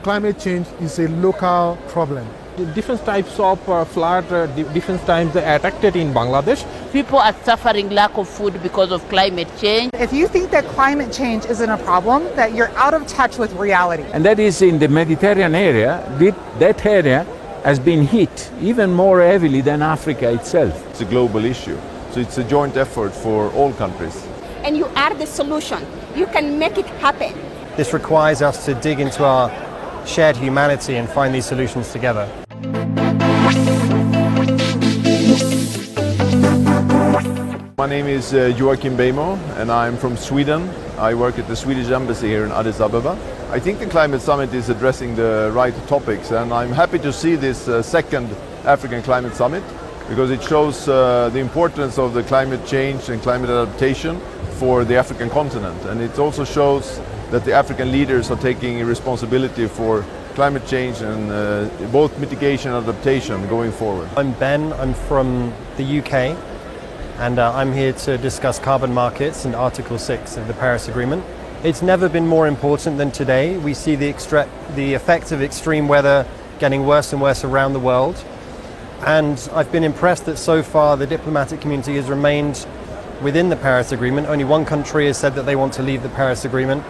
climate change is a local problem. Different types of flood, different times affected in Bangladesh. People are suffering lack of food because of climate change. If you think that climate change isn't a problem, that you're out of touch with reality. And that is in the Mediterranean area. That area has been hit even more heavily than Africa itself. It's a global issue, so it's a joint effort for all countries. And you are the solution. You can make it happen. This requires us to dig into our shared humanity and find these solutions together. My name is Joachim Beijmo and I'm from Sweden. I work at the Swedish Embassy here in Addis Ababa. I think the Climate Summit is addressing the right topics, and I'm happy to see this second African Climate Summit because it shows the importance of the climate change and climate adaptation for the African continent, and it also shows that the African leaders are taking responsibility for climate change and both mitigation and adaptation going forward. I'm Ben, I'm from the UK, and I'm here to discuss carbon markets and Article 6 of the Paris Agreement. It's never been more important than today. We see the effects of extreme weather getting worse and worse around the world, and I've been impressed that so far the diplomatic community has remained within the Paris Agreement. Only one country has said that they want to leave the Paris Agreement.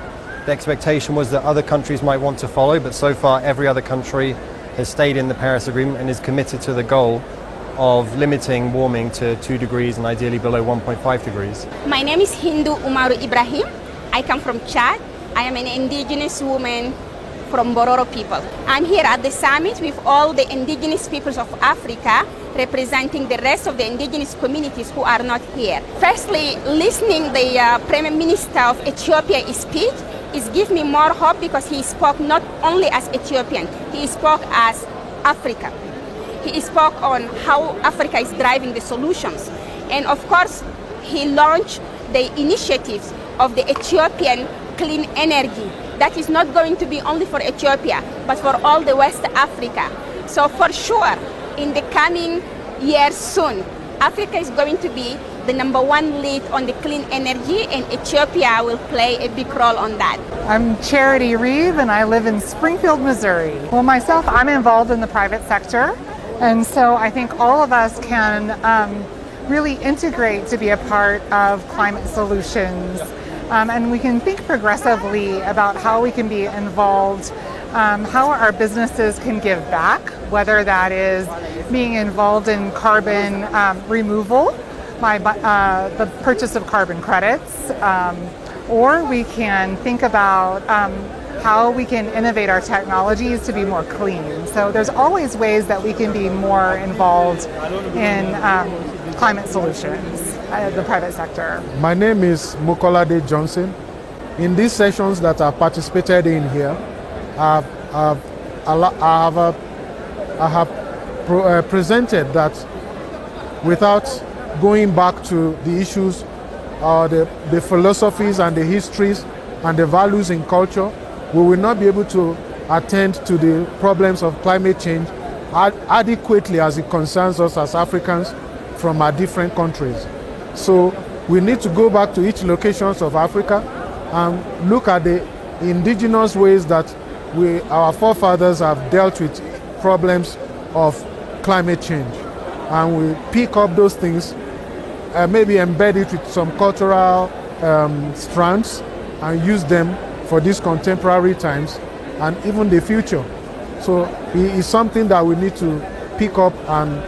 The expectation was that other countries might want to follow, but so far every other country has stayed in the Paris Agreement and is committed to the goal of limiting warming to 2 degrees and ideally below 1.5 degrees. My name is Hindu Umaru Ibrahim. I come from Chad. I am an indigenous woman from Bororo people. I'm here at the summit with all the indigenous peoples of Africa, representing the rest of the indigenous communities who are not here. Firstly, listening the Prime Minister of Ethiopia speak is give me more hope because he spoke not only as Ethiopian, he spoke as Africa. He spoke on how Africa is driving the solutions. And of course, he launched the initiatives of the Ethiopian clean energy. That is not going to be only for Ethiopia, but for all the West Africa. So for sure, in the coming years soon, Africa is going to be the #1 lead on the clean energy, and Ethiopia will play a big role on that. I'm Charity Reeve, and I live in Springfield, Missouri. Well, myself, I'm involved in the private sector, and so I think all of us can really integrate to be a part of climate solutions. And we can think progressively about how we can be involved, how our businesses can give back, whether that is being involved in carbon removal by the purchase of carbon credits, or we can think about how we can innovate our technologies to be more clean. So there's always ways that we can be more involved in climate solutions, the private sector. My name is Mukolade Johnson. In these sessions that I've participated in here, I have presented that without going back to the issues, the philosophies and the histories and the values in culture, we will not be able to attend to the problems of climate change adequately as it concerns us as Africans from our different countries. So we need to go back to each locations of Africa and look at the indigenous ways that our forefathers have dealt with problems of climate change. And we pick up those things, maybe embed it with some cultural strands and use them for these contemporary times and even the future. So it is something that we need to pick up and,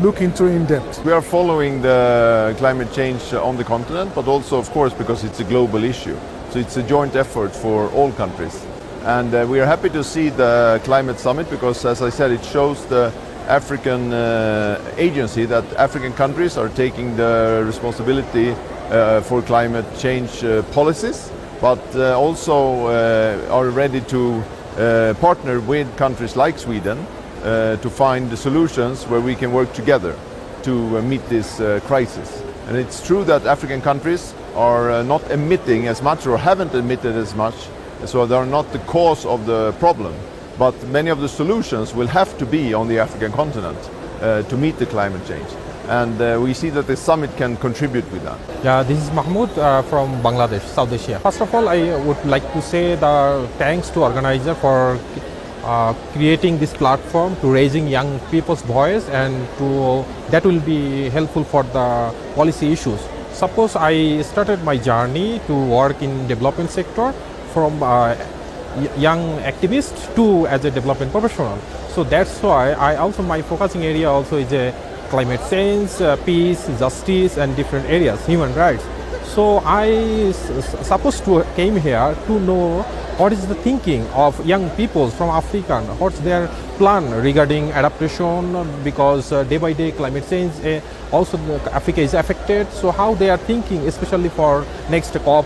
look into in depth. We are following the climate change on the continent, but also, of course, because it's a global issue. So it's a joint effort for all countries. And we are happy to see the Climate Summit because, as I said, it shows the African agency that African countries are taking the responsibility for climate change policies, but also are ready to partner with countries like Sweden to find the solutions where we can work together to meet this crisis. And it's true that African countries are not emitting as much or haven't emitted as much, so they are not the cause of the problem. But many of the solutions will have to be on the African continent to meet the climate change. And we see that the summit can contribute with that. Yeah, this is Mahmoud from Bangladesh, South Asia. First of all, I would like to say the thanks to organizer for creating this platform to raising young people's voice, and that will be helpful for the policy issues. Suppose I started my journey to work in development sector from young activist to as a development professional. So that's why my focusing area also is a climate change, peace, justice, and different areas, human rights. So I supposed to came here to know what is the thinking of young people from Africa, what's their plan regarding adaptation, because day by day climate change, also Africa is affected. So how they are thinking, especially for next COP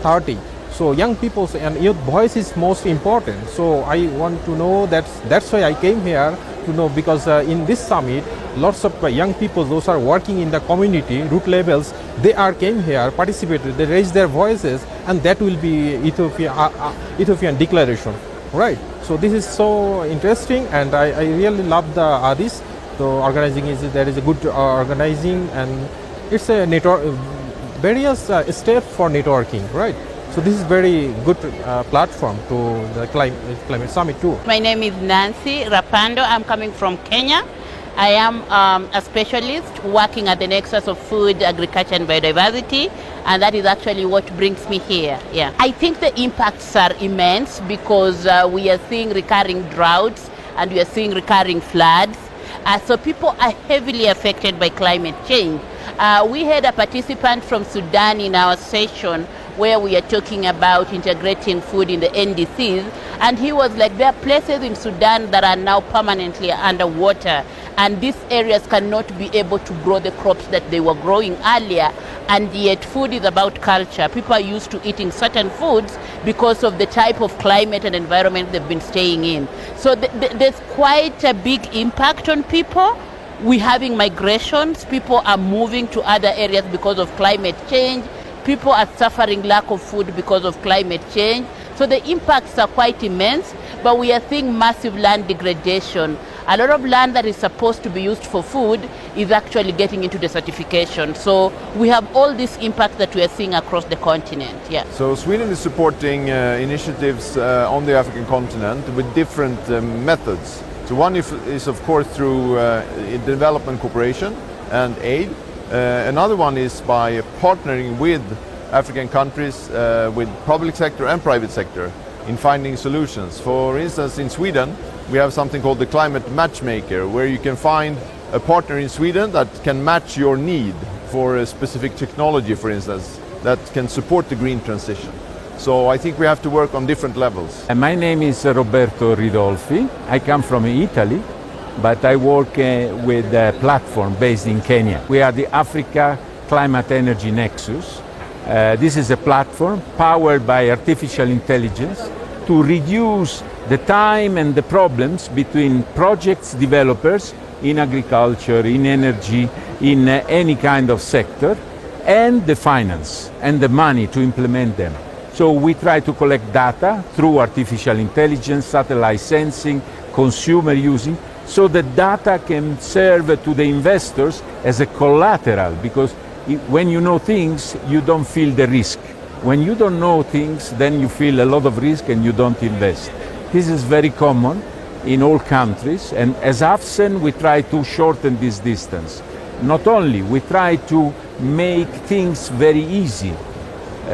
30. So young people's and youth voice is most important. So I want to know that's why I came here to know, because in this summit, lots of young people, those are working in the community, root levels, they came here, participated, they raised their voices, and that will be Ethiopian declaration, right? So this is so interesting, and I really love this. So organizing there is a good organizing, and it's a network, various steps for networking, right? So this is very good platform to the climate summit too. My name is Nancy Rapando. I'm coming from Kenya. I am a specialist working at the nexus of food, agriculture, and biodiversity, and that is actually what brings me here. Yeah, I think the impacts are immense because we are seeing recurring droughts and we are seeing recurring floods. So people are heavily affected by climate change. We had a participant from Sudan in our session where we are talking about integrating food in the NDCs, and he was like, there are places in Sudan that are now permanently underwater, and these areas cannot be able to grow the crops that they were growing earlier, and yet food is about culture. People are used to eating certain foods because of the type of climate and environment they've been staying in. So there's quite a big impact on people. We're having migrations. People are moving to other areas because of climate change. People are suffering lack of food because of climate change. So the impacts are quite immense, but we are seeing massive land degradation. A lot of land that is supposed to be used for food is actually getting into desertification. So we have all this impact that we are seeing across the continent. Yeah. So Sweden is supporting initiatives on the African continent with different methods. So one is of course through development cooperation and aid. Another one is by partnering with African countries, with public sector and private sector in finding solutions. For instance, in Sweden, we have something called the Climate Matchmaker, where you can find a partner in Sweden that can match your need for a specific technology, for instance, that can support the green transition. So I think we have to work on different levels. My name is Roberto Ridolfi. I come from Italy, but I work with a platform based in Kenya. We are the Africa Climate Energy Nexus. This is a platform powered by artificial intelligence to reduce the time and the problems between projects developers in agriculture, in energy, in any kind of sector, and the finance and the money to implement them. So we try to collect data through artificial intelligence, satellite sensing, consumer using, so the data can serve to the investors as a collateral, because when you know things, you don't feel the risk. When you don't know things, then you feel a lot of risk and you don't invest. This is very common in all countries, and as AFSEN we try to shorten this distance. Not only, we try to make things very easy,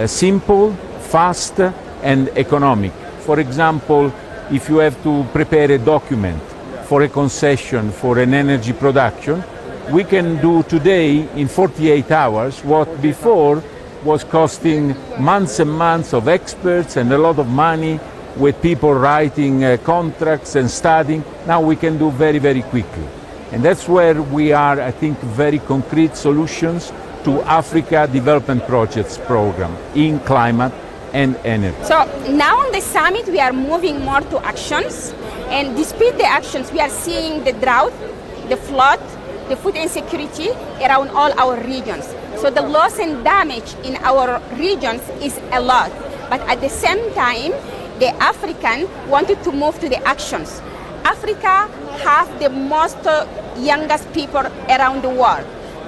simple, fast and economic. For example, if you have to prepare a document for a concession for an energy production, we can do today in 48 hours what before was costing months and months of experts and a lot of money with people writing contracts and studying. Now we can do very, very quickly. And that's where we are, I think, very concrete solutions to Africa Development Projects Program in climate and energy. So now on the summit we are moving more to actions, and despite the actions we are seeing the drought, the flood, the food insecurity around all our regions. So the loss and damage in our regions is a lot, but at the same time the African wanted to move to the actions. Africa has the most youngest people around the world.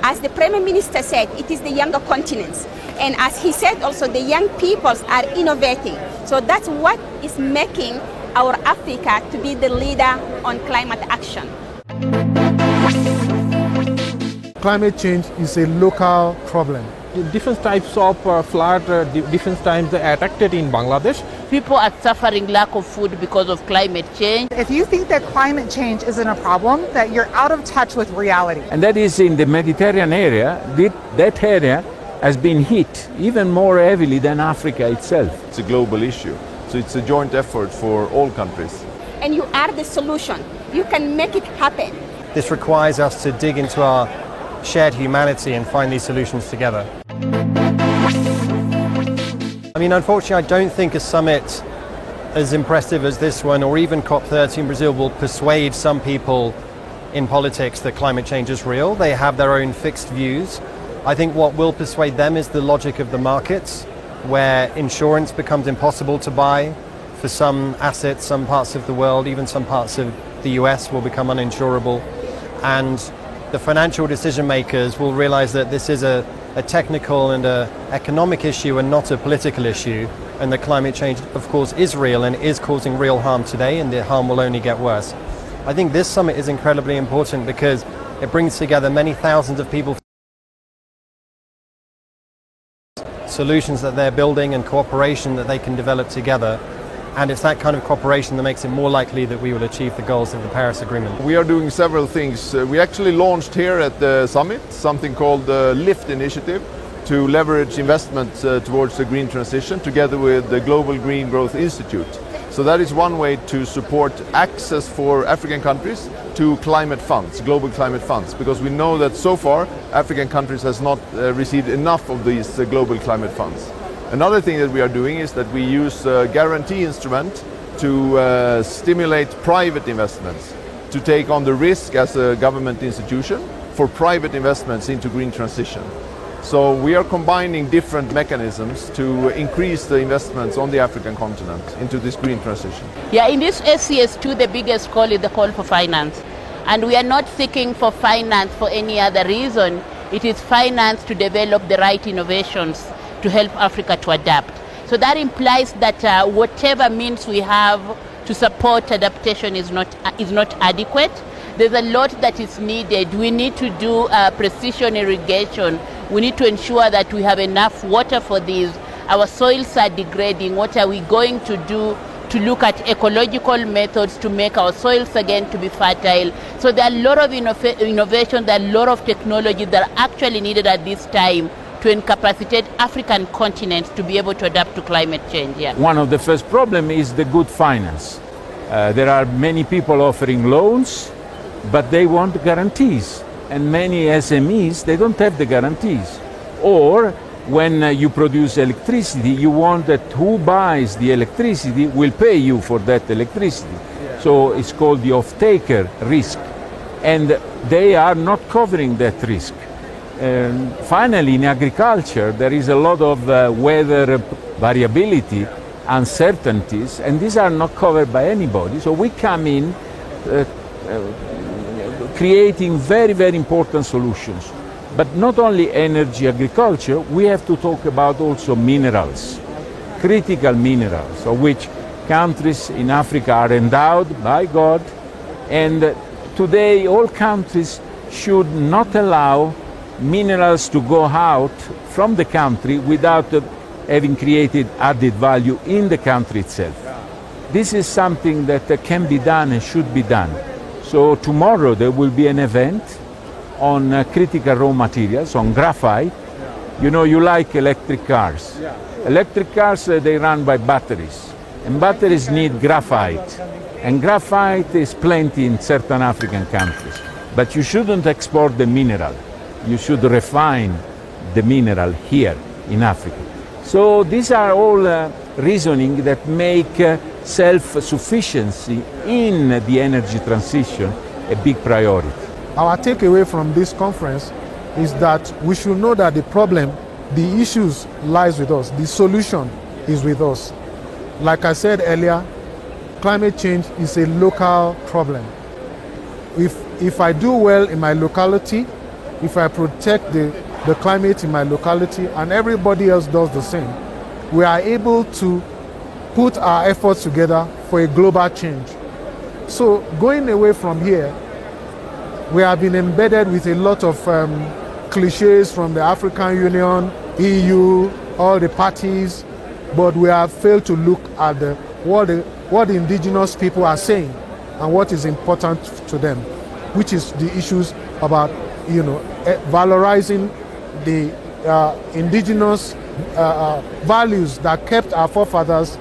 As the Prime Minister said, it is the younger continents. And as he said also, the young peoples are innovating. So that's what is making our Africa to be the leader on climate action. Climate change is a local problem. Different types of flood, different times affected in Bangladesh. People are suffering lack of food because of climate change. If you think that climate change isn't a problem, that you're out of touch with reality. And that is in the Mediterranean area. That area has been hit even more heavily than Africa itself. It's a global issue, so it's a joint effort for all countries. And you are the solution. You can make it happen. This requires us to dig into our shared humanity and find these solutions together. I mean, unfortunately, I don't think a summit as impressive as this one, or even COP30 in Brazil, will persuade some people in politics that climate change is real. They have their own fixed views. I think what will persuade them is the logic of the markets, where insurance becomes impossible to buy for some assets, some parts of the world, even some parts of the US will become uninsurable. And the financial decision makers will realize that this is a technical and an economic issue and not a political issue, and that climate change, of course, is real and is causing real harm today, and the harm will only get worse. I think this summit is incredibly important because it brings together many thousands of people, solutions that they're building and cooperation that they can develop together. And it's that kind of cooperation that makes it more likely that we will achieve the goals of the Paris Agreement. We are doing several things. We actually launched here at the summit something called the LIFT initiative to leverage investments towards the green transition together with the Global Green Growth Institute. So that is one way to support access for African countries to climate funds, global climate funds, because we know that so far African countries has not received enough of these global climate funds. Another thing that we are doing is that we use a guarantee instrument to stimulate private investments, to take on the risk as a government institution for private investments into green transition. So we are combining different mechanisms to increase the investments on the African continent into this green transition. Yeah, in this ACS2, the biggest call is the call for finance. And we are not seeking for finance for any other reason. It is finance to develop the right innovations to help Africa to adapt. So that implies that whatever means we have to support adaptation is not adequate. There's a lot that is needed. We need to do precision irrigation. We need to ensure that we have enough water for these. Our soils are degrading. What are we going to do to look at ecological methods to make our soils again to be fertile? So there are a lot of innovation, there are a lot of technology that are actually needed at this time to incapacitate African continents to be able to adapt to climate change. Yeah. One of the first problems is the good finance. There are many people offering loans, but they want guarantees. And many SMEs, they don't have the guarantees. Or when you produce electricity, you want that who buys the electricity will pay you for that electricity. Yeah. So it's called the off-taker risk. And they are not covering that risk. Finally, in agriculture, there is a lot of weather variability, uncertainties, and these are not covered by anybody. So we come in creating very, very important solutions. But not only energy, agriculture, we have to talk about also minerals, critical minerals, of which countries in Africa are endowed by God. And today, all countries should not allow minerals to go out from the country without having created added value in the country itself. This is something that can be done and should be done. So tomorrow there will be an event on critical raw materials, on graphite. You know, you like electric cars. Electric cars, they run by batteries. And batteries need graphite. And graphite is plenty in certain African countries. But you shouldn't export the mineral. You should refine the mineral here in Africa. So these are all reasoning that make self-sufficiency in the energy transition a big priority. Our takeaway from this conference is that we should know that the problem, the issues lies with us. The solution is with us. Like I said earlier, climate change is a local problem. If I do well in my locality, if I protect the climate in my locality and everybody else does the same, we are able to put our efforts together for a global change. So going away from here, we have been embedded with a lot of cliches from the African Union, EU, all the parties, but we have failed to look at what the indigenous people are saying and what is important to them, which is the issues about valorizing the indigenous values that kept our forefathers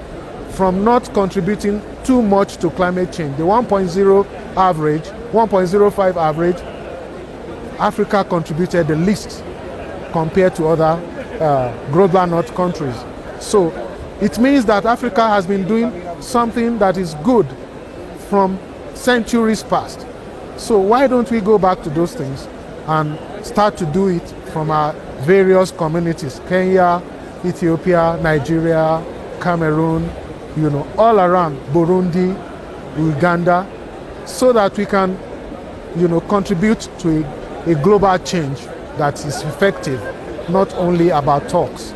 from not contributing too much to climate change. The 1.0 average, 1.05 average, Africa contributed the least compared to other global north countries. So it means that Africa has been doing something that is good from centuries past. So why don't we go back to those things and start to do it from our various communities, Kenya, Ethiopia, Nigeria, Cameroon, all around, Burundi, Uganda, so that we can, contribute to a global change that is effective, not only about talks.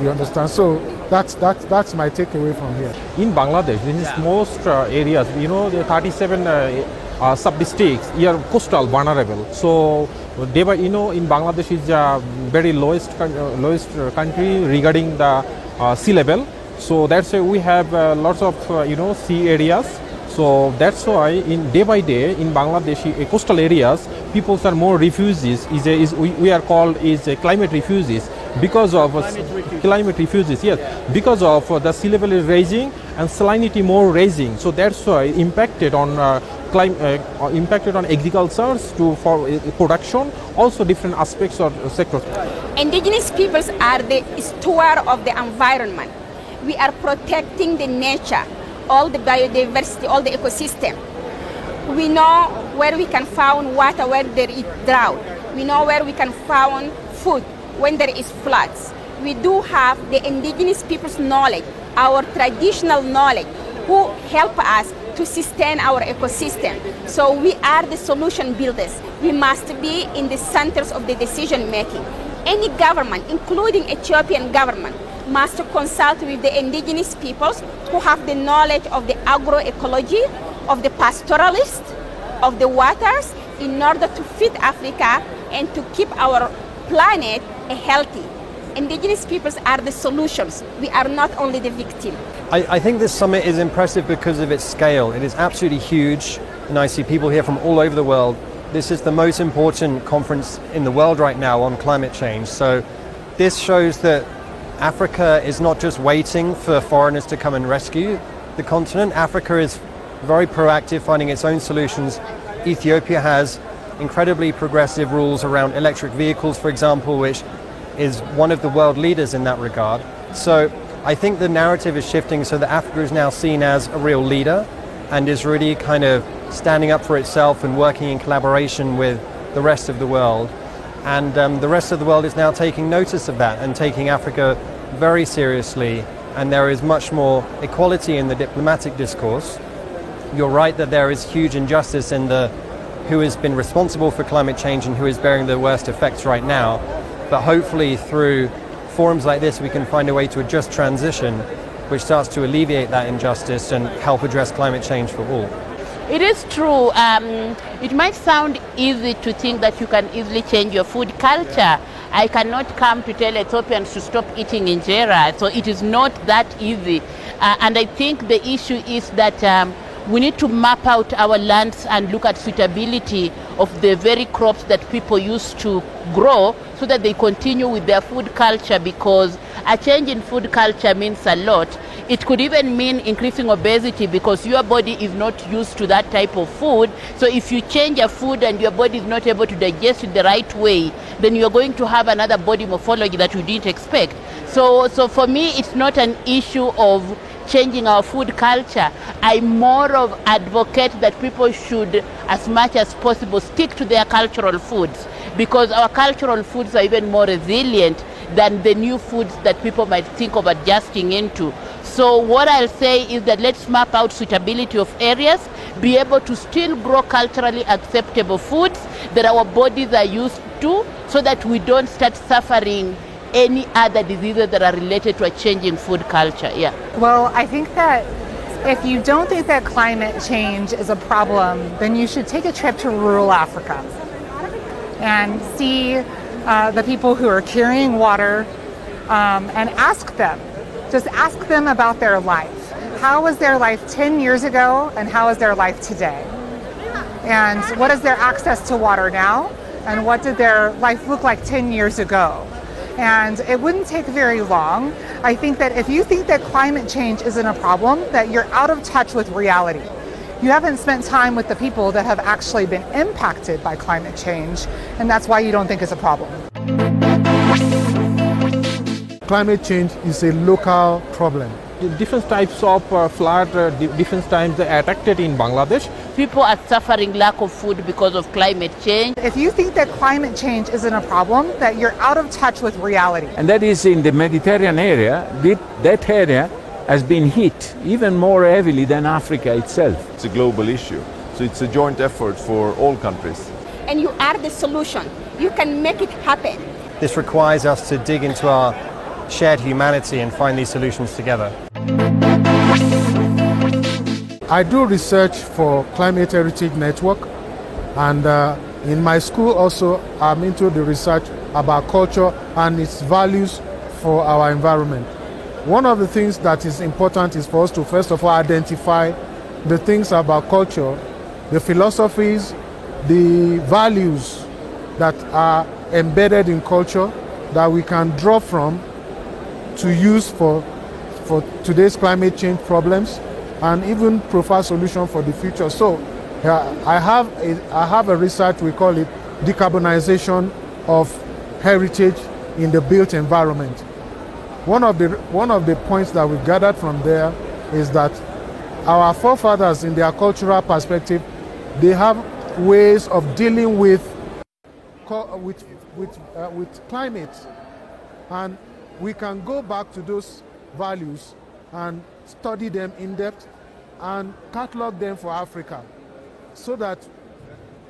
You understand? So that's my takeaway from here. In Bangladesh, this is most areas, the 37 sub-districts are coastal vulnerable. So day by, in Bangladesh is very lowest country regarding the sea level. So that's why we have lots of sea areas. So that's why in day by day in Bangladesh coastal areas, people are more refugees. We are called climate refugees because of climate refugees. Yes, because of the sea level is rising and salinity more rising. So that's why impacted on agriculture for production, also different aspects of sectors. Indigenous peoples are the steward of the environment. We are protecting the nature, all the biodiversity, all the ecosystem. We know where we can find water where there is drought. We know where we can find food when there is floods. We do have the indigenous people's knowledge, our traditional knowledge, who help us to sustain our ecosystem. So we are the solution builders. We must be in the centers of the decision making. Any government, including Ethiopian government, must consult with the indigenous peoples who have the knowledge of the agroecology, of the pastoralist, of the waters, in order to feed Africa and to keep our planet healthy. Indigenous peoples are the solutions. We are not only the victim. I think this summit is impressive because of its scale. It is absolutely huge, and I see people here from all over the world. This is the most important conference in the world right now on climate change. So this shows that Africa is not just waiting for foreigners to come and rescue the continent. Africa is very proactive, finding its own solutions. Ethiopia has incredibly progressive rules around electric vehicles, for example, which is one of the world leaders in that regard. So I think the narrative is shifting so that Africa is now seen as a real leader and is really kind of standing up for itself and working in collaboration with the rest of the world. And the rest of the world is now taking notice of that and taking Africa very seriously, and there is much more equality in the diplomatic discourse. You're right that there is huge injustice in who has been responsible for climate change and who is bearing the worst effects right now, but hopefully through forums like this we can find a way to a just transition which starts to alleviate that injustice and help address climate change for all. It is true. It might sound easy to think that you can easily change your food culture. I cannot come to tell Ethiopians to stop eating injera, so it is not that easy. And I think the issue is that we need to map out our lands and look at suitability of the very crops that people used to grow so that they continue with their food culture, because a change in food culture means a lot. It could even mean increasing obesity because your body is not used to that type of food. So if you change a food and your body is not able to digest it the right way, then you're going to have another body morphology that you didn't expect. So for me, it's not an issue of changing our food culture. I'm more of advocate that people should, as much as possible, stick to their cultural foods, because our cultural foods are even more resilient than the new foods that people might think of adjusting into. So what I'll say is that let's map out suitability of areas, be able to still grow culturally acceptable foods that our bodies are used do so that we don't start suffering any other diseases that are related to a changing food culture. Yeah. Well, I think that if you don't think that climate change is a problem, then you should take a trip to rural Africa and see the people who are carrying water and ask them. Just ask them about their life. How was their life 10 years ago and how is their life today? And what is their access to water now? And what did their life look like 10 years ago? And it wouldn't take very long. I think that if you think that climate change isn't a problem, that you're out of touch with reality. You haven't spent time with the people that have actually been impacted by climate change, and that's why you don't think it's a problem. Climate change is a local problem. Different types of flood, different times affected in Bangladesh. People are suffering lack of food because of climate change. If you think that climate change isn't a problem, that you're out of touch with reality. And that is in the Mediterranean area. That area has been hit even more heavily than Africa itself. It's a global issue, so it's a joint effort for all countries. And you are the solution. You can make it happen. This requires us to dig into our shared humanity and find these solutions together. I do research for Climate Heritage Network, and in my school also I'm into the research about culture and its values for our environment. One of the things that is important is for us to first of all identify the things about culture, the philosophies, the values that are embedded in culture that we can draw from to use for today's climate change problems and even provide solutions for the future. So I have a research, we call it decarbonization of heritage in the built environment. One of the points that we gathered from there is that our forefathers, in their cultural perspective, they have ways of dealing with climate, and we can go back to those values and study them in depth and catalog them for Africa, so that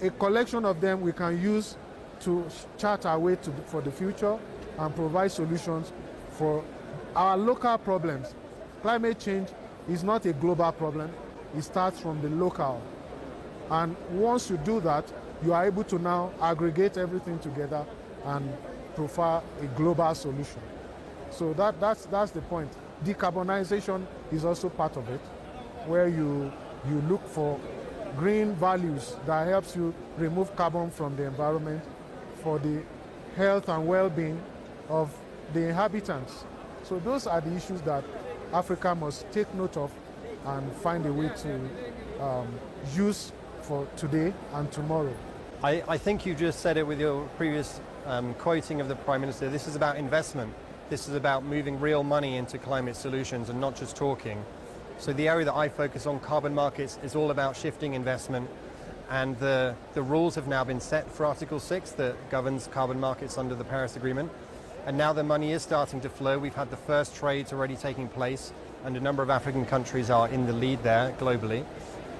a collection of them we can use to chart our way for the future and provide solutions for our local problems. Climate change is not a global problem, it starts from the local. And once you do that, you are able to now aggregate everything together and provide a global solution. So that's the point. Decarbonization is also part of it, where you look for green values that helps you remove carbon from the environment for the health and well-being of the inhabitants. So those are the issues that Africa must take note of and find a way to use for today and tomorrow. I think you just said it with your previous quoting of the Prime Minister. This is about investment. This is about moving real money into climate solutions and not just talking. So the area that I focus on, carbon markets, is all about shifting investment, and the rules have now been set for Article 6 that governs carbon markets under the Paris Agreement. And now the money is starting to flow. We've had the first trades already taking place, and a number of African countries are in the lead there globally.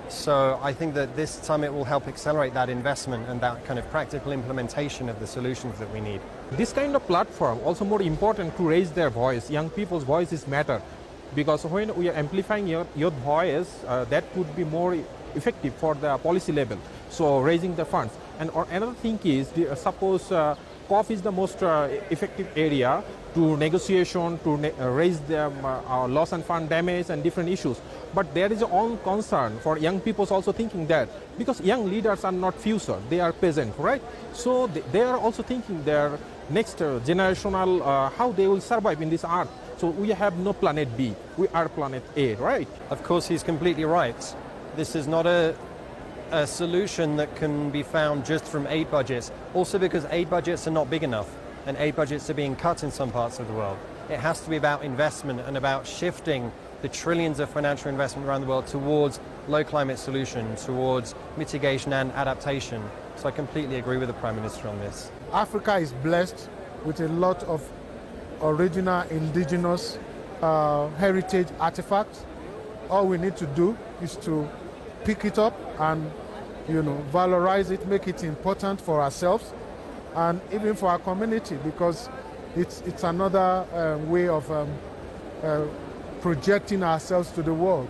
So I think that this summit will help accelerate that investment and that kind of practical implementation of the solutions that we need. This kind of platform also more important to raise their voice. Young people's voices matter, because when we are amplifying your voice, that would be more effective for the policy level. So raising the funds. And another thing is, suppose COP is the most effective area to negotiation, to raise the loss and fund damage and different issues. But there is own concern for young people also thinking that, because young leaders are not future, they are present, right? So they are also thinking their next generational, how they will survive in this earth. So we have no planet B, we are planet A, right? Of course, he's completely right. This is not a solution that can be found just from aid budgets. Also because aid budgets are not big enough, and aid budgets are being cut in some parts of the world. It has to be about investment and about shifting the trillions of financial investment around the world towards low climate solutions, towards mitigation and adaptation. So I completely agree with the Prime Minister on this. Africa is blessed with a lot of original indigenous heritage artifacts. All we need to do is to pick it up and valorize it, make it important for ourselves, and even for our community, because it's another way of projecting ourselves to the world,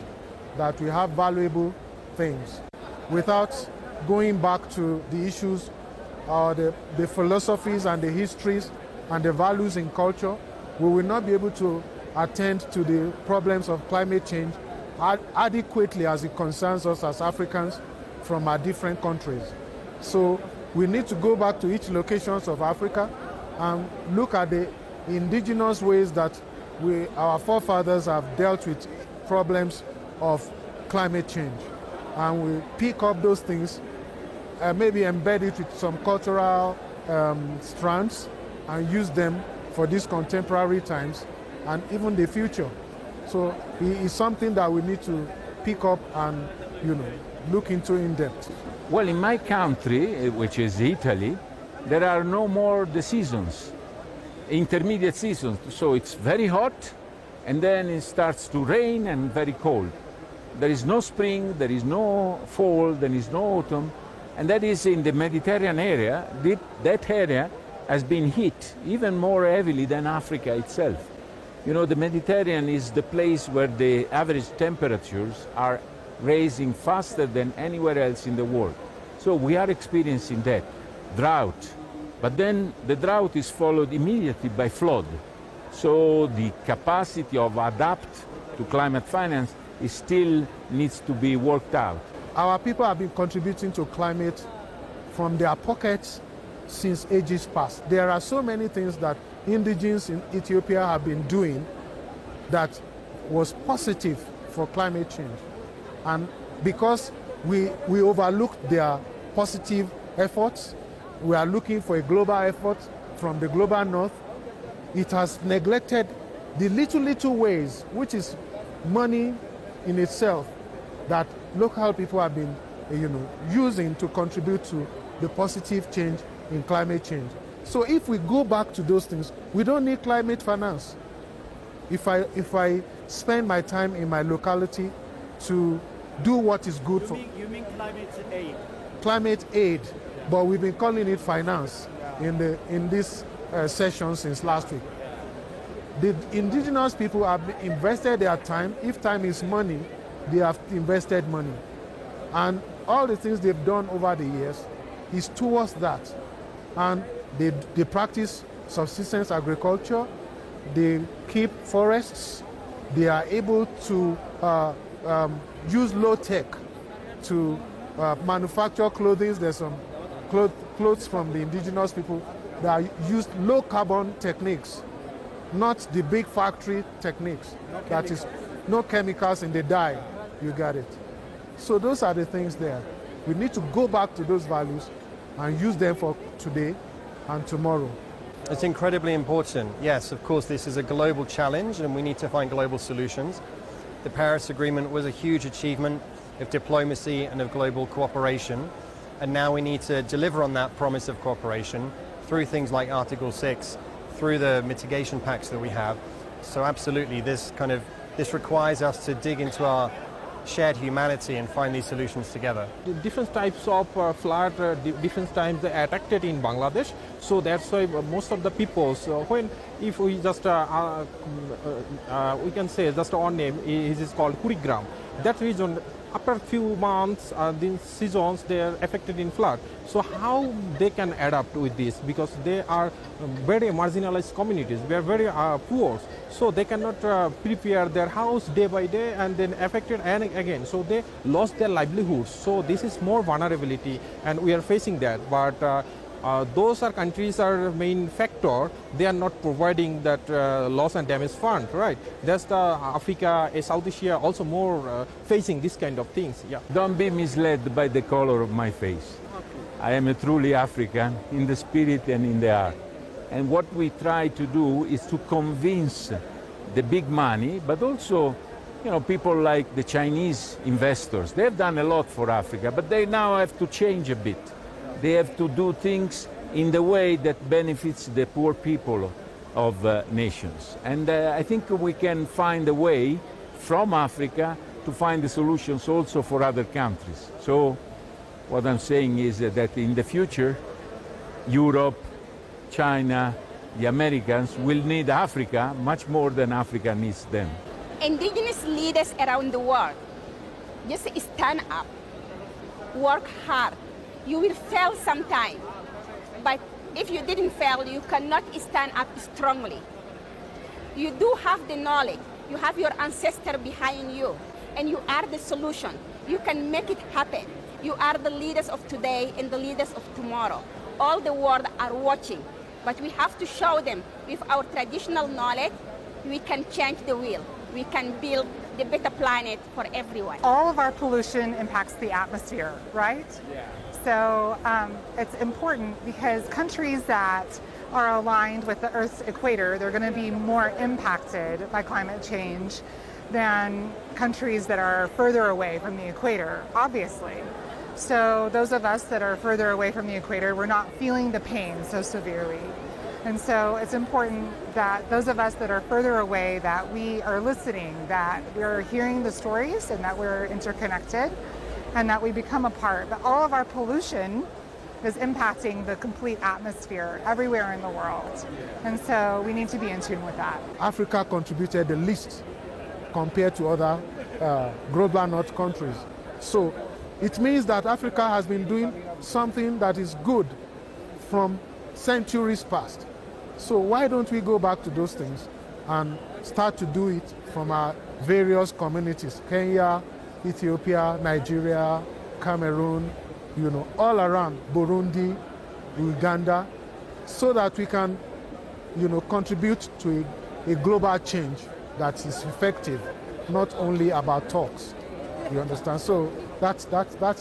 that we have valuable things without going back to the issues, the philosophies and the histories and the values in culture. We will not be able to attend to the problems of climate change adequately as it concerns us as Africans from our different countries. So we need to go back to each locations of Africa and look at the indigenous ways that our forefathers have dealt with problems of climate change. And we pick up those things, maybe embed it with some cultural strands and use them for these contemporary times and even the future. So it's something that we need to pick up and look into in depth. Well, in my country, which is Italy, there are no more the seasons, intermediate seasons. So it's very hot, and then it starts to rain and very cold. There is no spring, there is no fall, there is no autumn, and that is in the Mediterranean area. That area has been hit even more heavily than Africa itself. You know, the Mediterranean is the place where the average temperatures are rising faster than anywhere else in the world. So we are experiencing that drought. But then the drought is followed immediately by flood. So the capacity of adapt to climate finance still needs to be worked out. Our people have been contributing to climate from their pockets since ages past. There are so many things that indigenes in Ethiopia have been doing that was positive for climate change. And because we overlooked their positive efforts, we are looking for a global effort from the global north. It has neglected the little ways, which is money in itself, that local people have been using to contribute to the positive change in climate change. So if we go back to those things, we don't need climate finance. If I spend my time in my locality to do what is good You mean climate aid? Climate aid, but we've been calling it finance in this session since last week. The indigenous people have invested their time. If time is money, they have invested money. And all the things they've done over the years is towards that. And they practice subsistence agriculture, they keep forests, they are able to use low tech to manufacture clothing. There's some clothes from the indigenous people that use low carbon techniques, not the big factory techniques. That is no chemicals in the dye. You got it. So those are the things there. We need to go back to those values and use them for today and tomorrow. It's incredibly important. Yes, of course, this is a global challenge and we need to find global solutions. The Paris Agreement was a huge achievement of diplomacy and of global cooperation. And now we need to deliver on that promise of cooperation through things like Article 6, through the mitigation pacts that we have. So absolutely, this requires us to dig into our shared humanity and find these solutions together. Different types of flood, different times they attacked it in Bangladesh. So that's why most of the peoples, if we just, we can say just one name, it is called Kurigram. That region, after few months, these seasons, they are affected in flood. So how they can adapt with this? Because they are very marginalized communities, they are very poor. So they cannot prepare their house day by day and then affected and again. So they lost their livelihoods. So this is more vulnerability and we are facing that. But those are countries are main factor. They are not providing that loss and damage fund, right? That's the Africa, South Asia also more facing this kind of things. Yeah. Don't be misled by the color of my face. I am a truly African in the spirit and in the heart. And what we try to do is to convince the big money, but also, people like the Chinese investors. They've done a lot for Africa, but they now have to change a bit. They have to do things in the way that benefits the poor people of nations. And I think we can find a way from Africa to find the solutions also for other countries. So what I'm saying is that in the future, Europe, China, the Americans will need Africa much more than Africa needs them. Indigenous leaders around the world, just stand up, work hard. You will fail sometime, but if you didn't fail, you cannot stand up strongly. You do have the knowledge, you have your ancestor behind you, and you are the solution. You can make it happen. You are the leaders of today and the leaders of tomorrow. All the world are watching, but we have to show them with our traditional knowledge, we can change the wheel. We can build the better planet for everyone. All of our pollution impacts the atmosphere, right? Yeah. So it's important because countries that are aligned with the Earth's equator, they're going to be more impacted by climate change than countries that are further away from the equator, obviously. So those of us that are further away from the equator, we're not feeling the pain so severely. And so it's important that those of us that are further away, that we are listening, that we're hearing the stories and that we're interconnected and that we become a part. But all of our pollution is impacting the complete atmosphere everywhere in the world. And so we need to be in tune with that. Africa contributed the least compared to other global north countries. So it means that Africa has been doing something that is good from centuries past. So why don't we go back to those things and start to do it from our various communities? Kenya, Ethiopia, Nigeria, Cameroon, all around, Burundi, Uganda, so that we can, contribute to a global change that is effective, not only about talks. You understand? So that's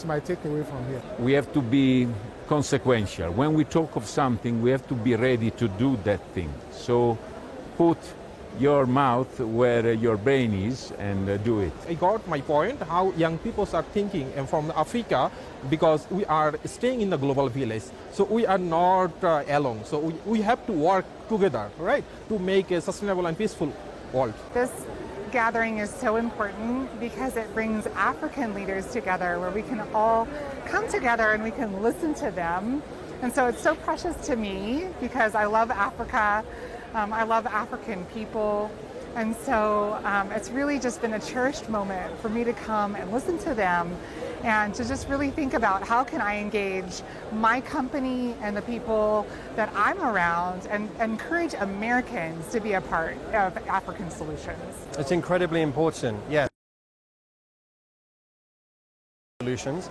my takeaway from here. We have to be consequential. When we talk of something, we have to be ready to do that thing. So put your mouth where your brain is and do it. I got my point, how young people are thinking and from Africa, because we are staying in the global village. So we are not alone. So we have to work together, right, to make a sustainable and peaceful world. This gathering is so important because it brings African leaders together where we can all come together and we can listen to them. And so it's so precious to me because I love Africa. I love African people. And so it's really just been a cherished moment for me to come and listen to them and to just really think about how can I engage my company and the people that I'm around and encourage Americans to be a part of African solutions. It's incredibly important, yeah. Solutions.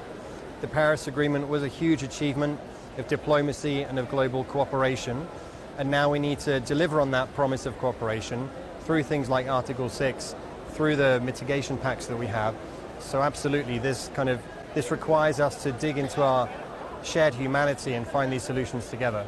The Paris Agreement was a huge achievement of diplomacy and of global cooperation. And now we need to deliver on that promise of cooperation through things like Article 6, through the mitigation pacts that we have. So absolutely, this requires us to dig into our shared humanity and find these solutions together.